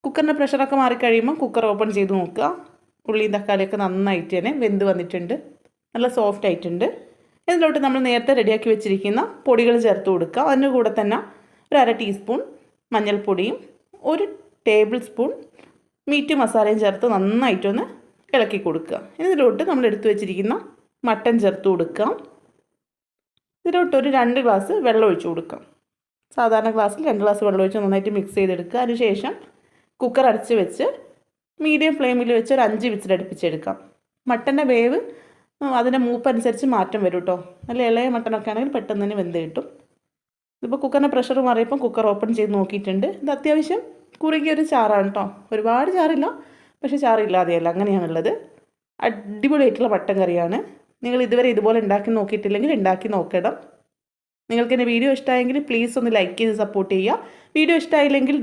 കുക്കറിൻ്റെ പ്രഷറൊക്കെ മാറിക്കഴിയുമ്പോൾ cooker open ചെയ്ത് നോക്കുക. ഉള്ളിയും തക്കാളിയൊക്കെ നന്നായിട്ട് തന്നെ വെന്ത് വന്നിട്ടുണ്ട്, നല്ല സോഫ്റ്റ് ആയിട്ടുണ്ട്. ഇതിലോട്ട് നമ്മൾ നേരത്തെ റെഡിയാക്കി വെച്ചിരിക്കുന്ന പൊടികൾ ചേർത്ത് കൊടുക്കുക. അതിൻ്റെ കൂടെ തന്നെ ഒരു 1/2 ടീസ്പൂൺ മഞ്ഞൾപ്പൊടിയും 1 ടേബിൾ സ്പൂൺ മീറ്റ് മസാലയും ചേർത്ത് നന്നായിട്ടൊന്ന് ഇളക്കി കൊടുക്കുക. ഇതിലോട്ട് നമ്മൾ എടുത്തു വെച്ചിരിക്കുന്ന മട്ടൻ ചേർത്ത് കൊടുക്കാം. ഇതിലോട്ട് ഒരു 2 ഗ്ലാസ് വെള്ളം ഒഴിച്ച് കൊടുക്കാം. സാധാരണ ഗ്ലാസ്സിൽ 2 ഗ്ലാസ് വെള്ളം ഒഴിച്ച് നന്നായിട്ട് മിക്സ് ചെയ്തെടുക്കുക. അതിനുശേഷം കുക്കർ അടച്ച് വെച്ച് മീഡിയം ഫ്ലെയിമിൽ വെച്ച് ഒരു 5 വിസിൽ അടുപ്പിച്ചെടുക്കാം. മട്ടൻ്റെ വേവ് അതിൻ്റെ മൂപ്പനുസരിച്ച് മാറ്റം വരും കേട്ടോ. നല്ല ഇളയ മട്ടനൊക്കെ ആണെങ്കിൽ പെട്ടെന്ന് തന്നെ വെന്ത് കിട്ടും. ഇതിപ്പോൾ കുക്കറിൻ്റെ പ്രഷർ മാറിയപ്പോൾ കുക്കർ ഓപ്പൺ ചെയ്ത് നോക്കിയിട്ടുണ്ട്. ഇത് അത്യാവശ്യം കുറുകിയൊരു ചാറാണ് കേട്ടോ, ഒരുപാട് ചാറില്ല, പക്ഷേ ചാറില്ലാതെയല്ല, അങ്ങനെയാണുള്ളത്. അടിപൊളിയായിട്ടുള്ള മട്ടൻ കറിയാണ്. നിങ്ങൾ ഇതുവരെ ഇതുപോലെ ഉണ്ടാക്കി നോക്കിയിട്ടില്ലെങ്കിൽ ഉണ്ടാക്കി നോക്കണം. നിങ്ങൾക്ക് എൻ്റെ വീഡിയോ ഇഷ്ടമായെങ്കിൽ പ്ലീസ് ഒന്ന് ലൈക്ക് ചെയ്ത് സപ്പോർട്ട് ചെയ്യുക. വീഡിയോ ഇഷ്ടമായില്ലെങ്കിൽ